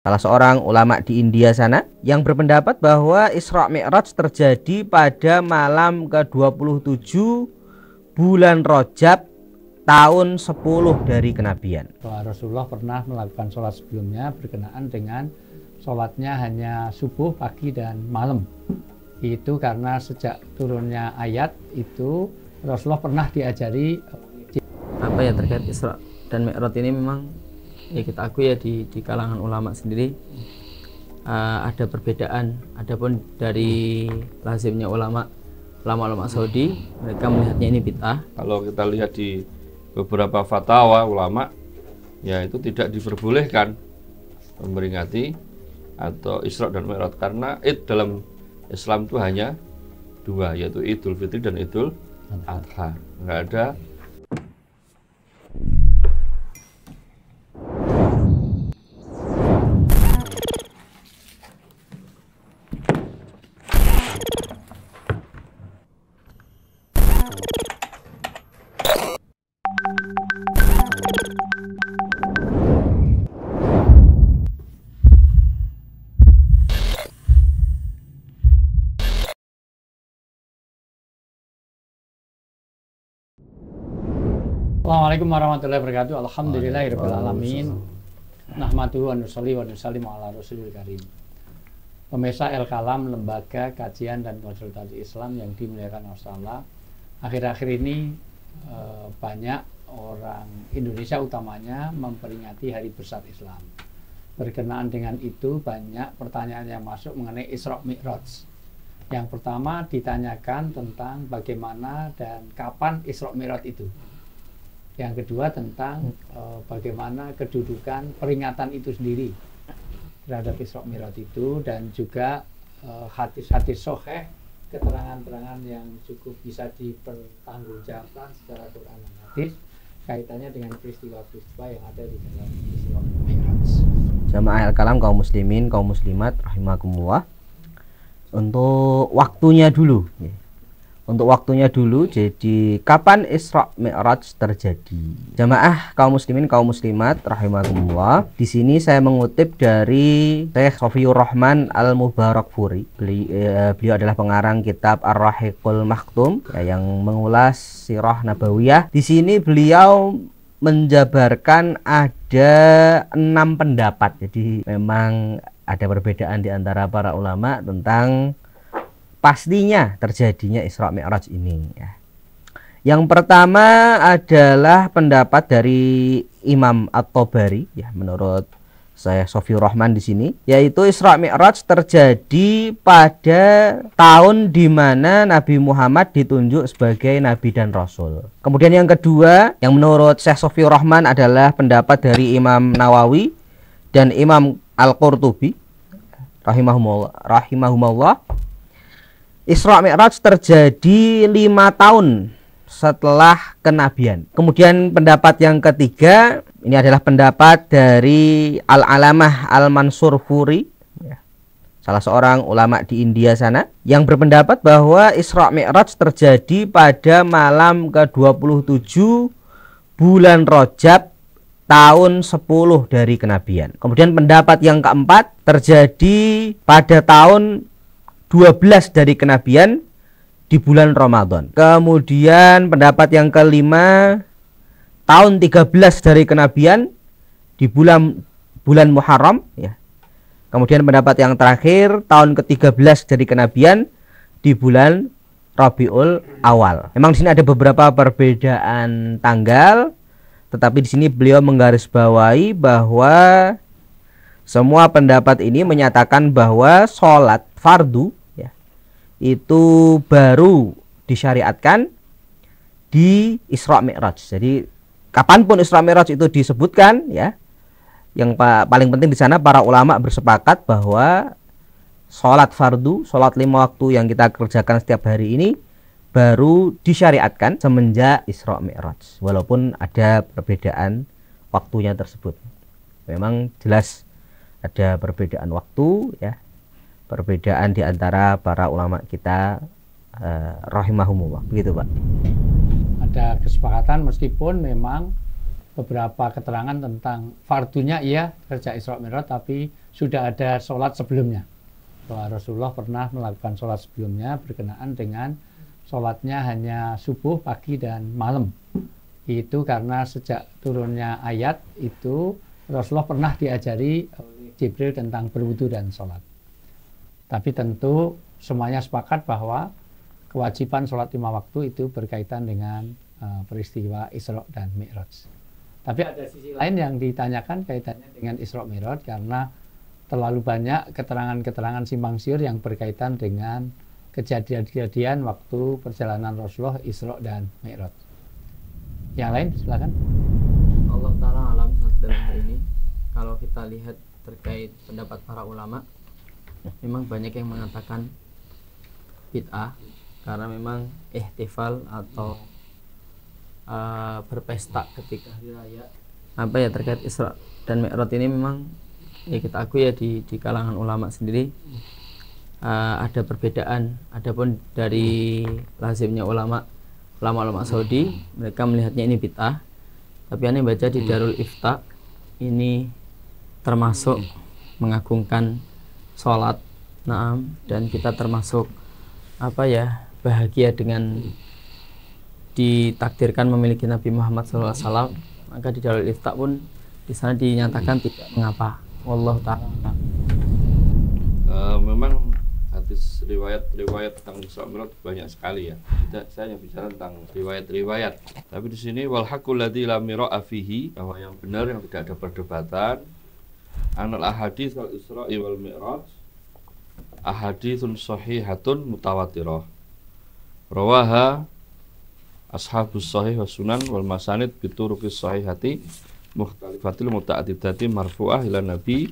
salah seorang ulama di India sana, yang berpendapat bahwa Isra Mi'raj terjadi pada malam ke-27 bulan Rajab tahun 10 dari kenabian. Rasulullah pernah melakukan sholat sebelumnya berkenaan dengan sholatnya hanya subuh, pagi, dan malam. Itu karena sejak turunnya ayat itu Rasulullah pernah diajari apa ya terkait Isra dan Mi'raj ini. Memang ya kita akui ya di kalangan ulama sendiri ada perbedaan. Adapun dari lazimnya ulama Saudi, mereka melihatnya ini bid'ah. Kalau kita lihat di beberapa fatwa ulama, ya itu tidak diperbolehkan memperingati atau Isra dan Mi'raj, karena Id dalam Islam itu hanya dua, yaitu Idul Fitri dan Idul Adha. Nggak ada Assalamualaikum warahmatullahi wabarakatuh. Alhamdulillahirabbil alamin. Nahmaduhu wa nusolli wa nusallimu ala rasulil karim. Pemirsa El Kalam, lembaga kajian dan konsultasi Islam yang dimuliakan Allah. Akhir-akhir ini banyak orang Indonesia utamanya memperingati Hari Besar Islam. Berkenaan dengan itu banyak pertanyaan yang masuk mengenai Isra Mi'raj. Yang pertama ditanyakan tentang bagaimana dan kapan Isra Mi'raj itu. Yang kedua tentang bagaimana kedudukan peringatan itu sendiri terhadap Isra Mi'raj itu, dan juga hadis-hadis sahih, keterangan-keterangan yang cukup bisa dipertanggungjawabkan secara Quran dan hadis kaitannya dengan peristiwa-peristiwa yang ada di dalam Isra Mi'raj. Jamaah El Kalam, kaum muslimin, kaum muslimat rahimakumullah. Untuk waktunya dulu. Untuk waktunya dulu, jadi kapan Isra Mi'raj terjadi? Jamaah kaum muslimin, kaum muslimat rahimakumullah. Di sini saya mengutip dari Syekh Sofiyur Rahman Al-Mubarakfuri. Beliau adalah pengarang kitab Ar-Rahiqul Maktum, ya, yang mengulas sirah nabawiyah. Di sini beliau menjabarkan ada 6 pendapat. Jadi memang ada perbedaan di antara para ulama tentang pastinya terjadinya Isra Mi'raj ini, ya. Yang pertama adalah pendapat dari Imam At-Tabari, ya, menurut saya Sofiyur Rahman di sini, yaitu Isra Mi'raj terjadi pada tahun di mana Nabi Muhammad ditunjuk sebagai nabi dan rasul. Kemudian yang kedua, yang menurut Syekh Sofiyur Rahman adalah pendapat dari Imam Nawawi dan Imam Al-Qurtubi rahimahumullah. Isra Mi'raj terjadi 5 tahun setelah kenabian. Kemudian pendapat yang ketiga, ini adalah pendapat dari Al-Alamah Al-Mansur Furi, ya, salah seorang ulama di India sana, yang berpendapat bahwa Isra Mi'raj terjadi pada malam ke-27 bulan Rajab tahun 10 dari kenabian. Kemudian pendapat yang keempat terjadi pada tahun 12 dari kenabian di bulan Ramadan. Kemudian pendapat yang kelima, tahun 13 dari kenabian di bulan Muharram, ya. Kemudian pendapat yang terakhir, tahun ke-13 dari kenabian di bulan Rabiul Awal. Memang di sini ada beberapa perbedaan tanggal, tetapi di sini beliau menggarisbawahi bahwa semua pendapat ini menyatakan bahwa sholat fardu, ya, itu baru disyariatkan di Isra Mi'raj. Jadi kapanpun Isra Mi'raj itu disebutkan, ya, yang paling penting di sana para ulama bersepakat bahwa sholat fardu, sholat 5 waktu yang kita kerjakan setiap hari ini baru disyariatkan semenjak Isra Mi'raj. Walaupun ada perbedaan waktunya tersebut, memang jelas ada perbedaan waktu, ya, perbedaan di antara para ulama kita rahimahumullah, begitu Pak. Ada kesepakatan meskipun memang beberapa keterangan tentang fardunya iya kerja Isra Mi'raj, tapi sudah ada sholat sebelumnya, bahwa Rasulullah pernah melakukan sholat sebelumnya berkenaan dengan sholatnya hanya subuh, pagi, dan malam. Itu karena sejak turunnya ayat itu Rasulullah pernah diajari oleh Jibril tentang berwudu dan sholat. Tapi tentu semuanya sepakat bahwa kewajiban sholat 5 waktu itu berkaitan dengan peristiwa Isra dan Mi'raj. Tapi ada sisi lain yang ditanyakan kaitannya dengan Isra Mi'raj karena terlalu banyak keterangan-keterangan simpang siur yang berkaitan dengan kejadian-kejadian waktu perjalanan Rasulullah Isra dan Mi'raj. Yang lain silakan. Allah Ta'ala alam dalam hal ini. Kalau kita lihat terkait pendapat para ulama, memang banyak yang mengatakan bid'ah karena memang ihtifal atau berpesta ketika hari raya terkait Isra dan Mi'raj ini memang ya kita akui ya di kalangan ulama sendiri ada perbedaan. Adapun dari lazimnya ulama Saudi, mereka melihatnya ini bid'ah. Tapi aneh baca di Darul Ifta ini termasuk mengagungkan sholat, dan kita termasuk bahagia dengan ditakdirkan memiliki Nabi Muhammad SAW. Maka di Darul Ifta pun di sana dinyatakan tidak mengapa. Wallahu ta'ala. Memang hadis riwayat tentang Isra Mi'raj banyak sekali ya. Saya hanya bicara tentang riwayat. Tapi di sini wal haqqul ladzi la mira'a fihi, bahwa yang benar yang tidak ada perdebatan, anal ahadits al Isra'i wal Mi'raj ahaditsun sahihatun mutawatirah. Rawaha ashabus sahih was sunan wal masanid bituruqis sahihati mukhtalifatil muta'addidati marfu'ah ila Nabi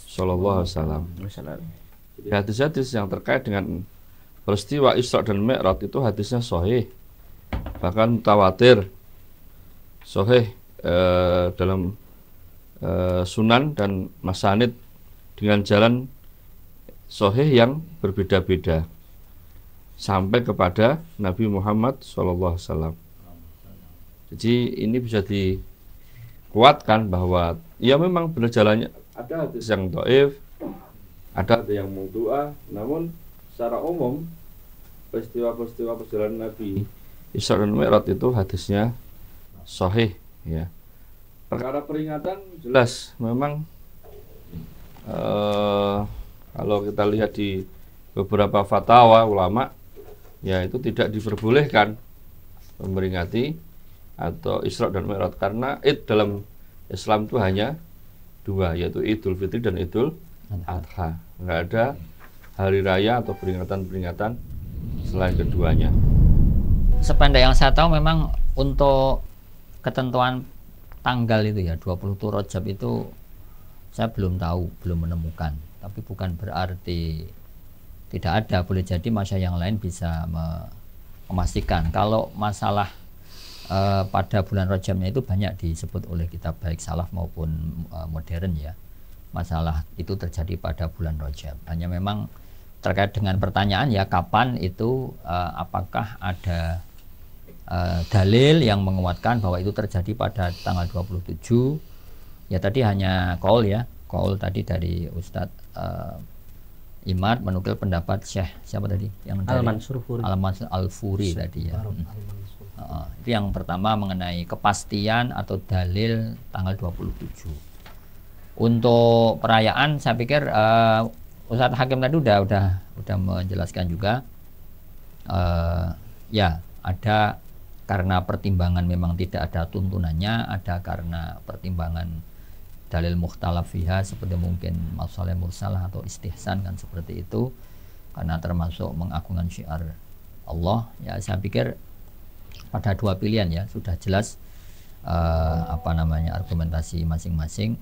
sallallahu alaihi wasallam. Jadi hadis-hadis yang terkait dengan peristiwa Isra dan Mi'raj itu hadisnya sahih, bahkan mutawatir, sahih dalam sunan dan masanid dengan jalan sahih yang berbeda-beda sampai kepada Nabi Muhammad SAW. Jadi ini bisa dikuatkan bahwa ya memang benar jalannya. Ada hadis yang dhaif, ada yang maudu'ah, namun secara umum peristiwa-peristiwa perjalanan Nabi Isra dan Mi'raj itu hadisnya sahih ya. Perkara peringatan jelas memang kalau kita lihat di beberapa fatwa ulama ya itu tidak diperbolehkan memperingati atau Isra dan Mi'raj karena id dalam Islam itu hanya 2, yaitu Idul Fitri dan Idul Adha. Nggak ada hari raya atau peringatan-peringatan selain keduanya. Sependek yang saya tahu memang untuk ketentuan tanggal itu ya 20 Rajab itu saya belum tahu, belum menemukan. Tapi bukan berarti tidak ada, boleh jadi masyayikh yang lain bisa memastikan. Kalau masalah pada bulan Rajabnya itu banyak disebut oleh kitab baik salaf maupun modern ya. Masalah itu terjadi pada bulan Rajab. Hanya memang terkait dengan pertanyaan ya kapan itu, apakah ada dalil yang menguatkan bahwa itu terjadi pada tanggal 27. Ya tadi hanya qaul ya, qaul tadi dari Ustadz Imad menukil pendapat Syekh siapa tadi yang Al-Mansur Al-Furi tadi ya. Itu yang pertama mengenai kepastian atau dalil tanggal 27. Untuk perayaan saya pikir Ustadz Hakim tadi udah menjelaskan juga ya ada karena pertimbangan memang tidak ada tuntunannya, ada karena pertimbangan dalil mukhtalaf fiha seperti mungkin masalah mursalah atau istihsan kan seperti itu, karena termasuk mengagungkan syiar Allah. Ya saya pikir pada dua pilihan ya sudah jelas argumentasi masing-masing.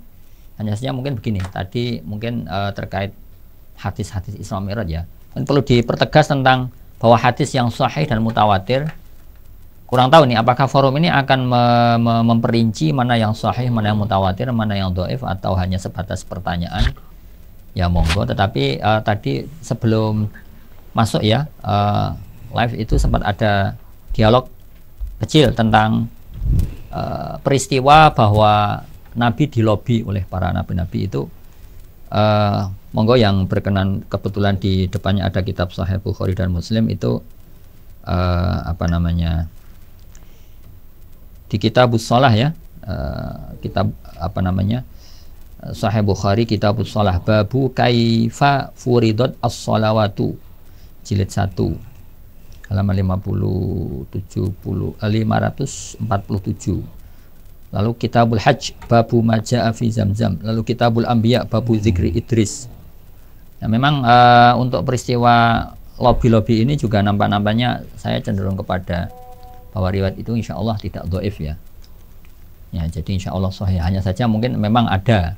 Hanya saja mungkin begini, tadi mungkin terkait hadis-hadis Isra Mi'raj ya, perlu dipertegas tentang bahwa hadis yang sahih dan mutawatir, kurang tahu nih apakah forum ini akan memperinci mana yang sahih, mana yang mutawatir, mana yang dhaif, atau hanya sebatas pertanyaan. Ya monggo. Tetapi tadi sebelum masuk ya live itu sempat ada dialog kecil tentang peristiwa bahwa Nabi dilobi oleh para nabi-nabi itu Monggo yang berkenan, kebetulan di depannya ada kitab Sahih Bukhari dan Muslim itu di Kitabus Shalah ya, kitab Sahih Bukhari Kitabus Shalah, babu kaifa furidat as-shalawatu, jilid 1 halaman 547. Lalu Kitabul Hajj babu maja'a fi Zamzam, lalu Kitabul Anbiya babu zikri Idris. Nah, memang untuk peristiwa lobby-lobby ini juga nampaknya saya cenderung kepada bahwa riwayat itu insya Allah tidak dhaif ya. Ya, jadi insya Allah sahih. Hanya saja mungkin memang ada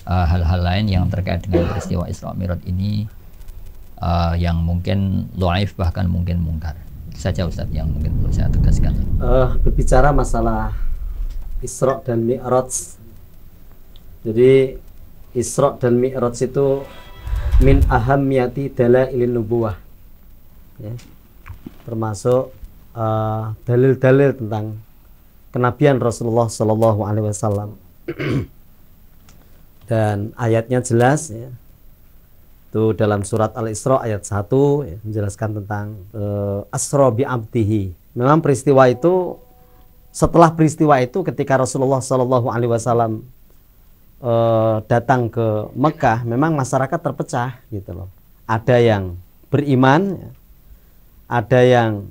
hal-hal lain yang terkait dengan peristiwa Isra Mi'raj ini yang mungkin dhaif, bahkan mungkin mungkar. Itu saja Ustaz yang mungkin perlu saya tegaskan. Berbicara masalah Isra dan Mi'raj. Jadi Isra dan Mi'raj itu min ahammiyati dalailin nubuwah. Ya. Termasuk dalil-dalil tentang kenabian Rasulullah Sallallahu Alaihi Wasallam. Dan ayatnya jelas ya. Itu dalam surat Al-Isra ayat 1 ya, menjelaskan tentang asra bi abdihi. Memang peristiwa itu, setelah peristiwa itu ketika Rasulullah Sallallahu Alaihi Wasallam datang ke Mekah, memang masyarakat terpecah gitu loh. Ada yang beriman, ada yang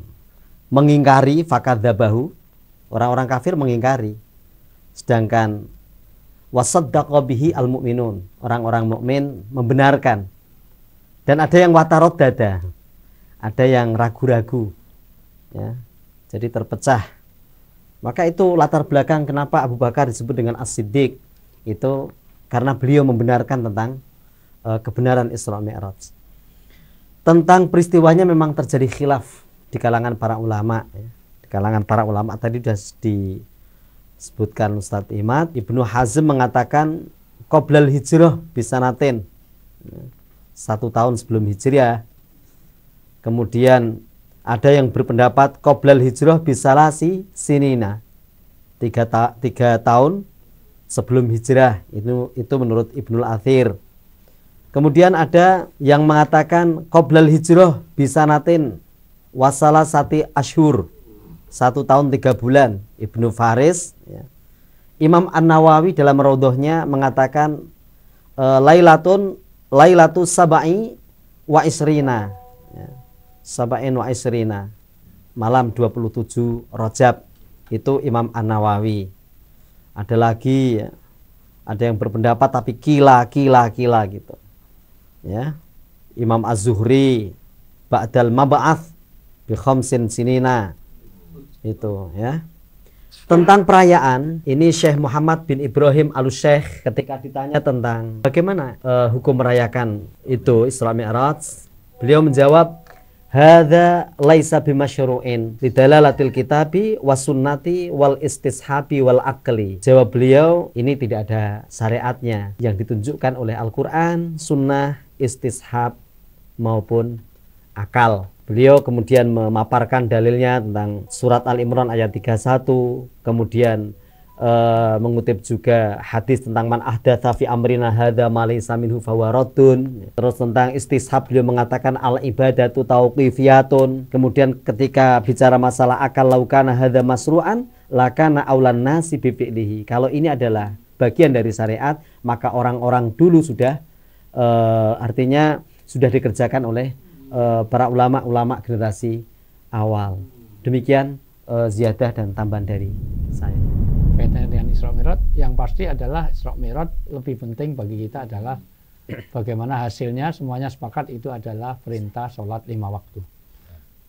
mengingkari, fakadzabahu, orang-orang kafir mengingkari. Sedangkan wasaddaqa bihi al-mu'minun, orang-orang mukmin membenarkan. Dan ada yang watarot dada, ada yang ragu-ragu ya. Jadi terpecah. Maka itu latar belakang kenapa Abu Bakar disebut dengan As-Siddiq. Itu karena beliau membenarkan tentang kebenaran Isra Mi'raj. Tentang peristiwanya memang terjadi khilaf di kalangan para ulama ya. Di kalangan para ulama tadi sudah disebutkan Ustadz Imad. Ibnu Hazm mengatakan qoblal hijrah bisanatin, 1 tahun sebelum hijriah. Kemudian ada yang berpendapat qoblal hijrah bisalasi sinina, 3 tahun sebelum hijrah. Itu menurut Ibnul Athir. Kemudian ada yang mengatakan qoblal hijrah bisanatin wasalasati ashur, 1 tahun 3 bulan, Ibnu Faris ya. Imam An-Nawawi dalam Raudhahnya mengatakan lailatu saba'i wa isrina ya. Saba'in wa isrina, malam 27 Rajab. Itu Imam An-Nawawi. Ada lagi ya, ada yang berpendapat tapi kila gitu ya. Imam Az-Zuhri ba'dal mab'ats bi khamsin sinina, itu ya. Tentang perayaan ini, Syekh Muhammad bin Ibrahim Al-Syekh ketika ditanya tentang bagaimana hukum merayakan itu Isra Mi'raj, beliau menjawab, hadza laisa bimasyru'in lidalalatil kitabi wasunnati wal istishabi wal aqli. Jawab beliau, ini tidak ada syariatnya yang ditunjukkan oleh Al-Quran, sunnah, istishab maupun akal. Beliau kemudian memaparkan dalilnya tentang surat Al-Imran ayat 31, kemudian mengutip juga hadis tentang man ahdatsa fi amrina hadza ma laysa minhu fahuwa raddun. Terus tentang istishab beliau mengatakan al ibadatu tauqifiyatun. Kemudian ketika bicara masalah akal, laukana hadza masru'an lakana aulan nasi bi fi'lihi. Kalau ini adalah bagian dari syariat, maka orang-orang dulu sudah artinya sudah dikerjakan oleh para ulama-ulama generasi awal. Demikian ziyadah dan tambahan dari saya. Kaitannya dengan Isra Mi'raj, yang pasti adalah Isra Mi'raj lebih penting bagi kita adalah bagaimana hasilnya. Semuanya sepakat itu adalah perintah sholat 5 waktu.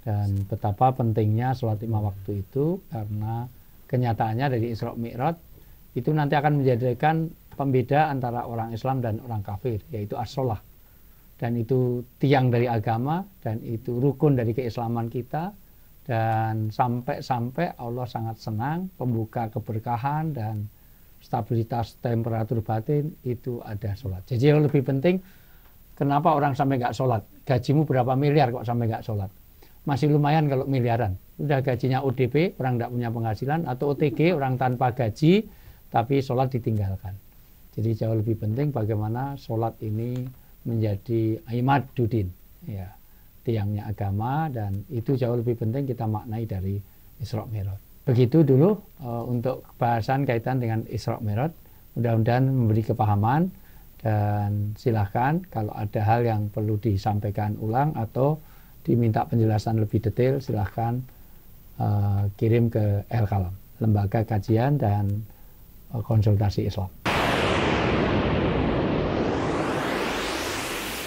Dan betapa pentingnya sholat 5 waktu itu, karena kenyataannya dari Isra Mi'raj itu nanti akan menjadikan pembeda antara orang Islam dan orang kafir, yaitu as-sholah. Dan itu tiang dari agama, dan itu rukun dari keislaman kita. Dan sampai Allah sangat senang, pembuka keberkahan dan stabilitas temperatur batin itu ada sholat. Jadi yang lebih penting, kenapa orang sampai nggak sholat? Gajimu berapa miliar kok sampai nggak sholat? Masih lumayan kalau miliaran. Udah gajinya ODP, orang nggak punya penghasilan, atau OTG, orang tanpa gaji, tapi sholat ditinggalkan. Jadi jauh lebih penting bagaimana sholat ini menjadi imaduddin, ya, tiangnya agama, dan itu jauh lebih penting kita maknai dari Isra Mi'raj. Begitu dulu untuk bahasan kaitan dengan Isra Mi'raj. Mudah-mudahan memberi kepahaman, dan silahkan kalau ada hal yang perlu disampaikan ulang atau diminta penjelasan lebih detail, silahkan kirim ke El-Kalam, Lembaga Kajian dan Konsultasi Islam.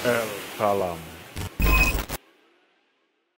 El-Kalam.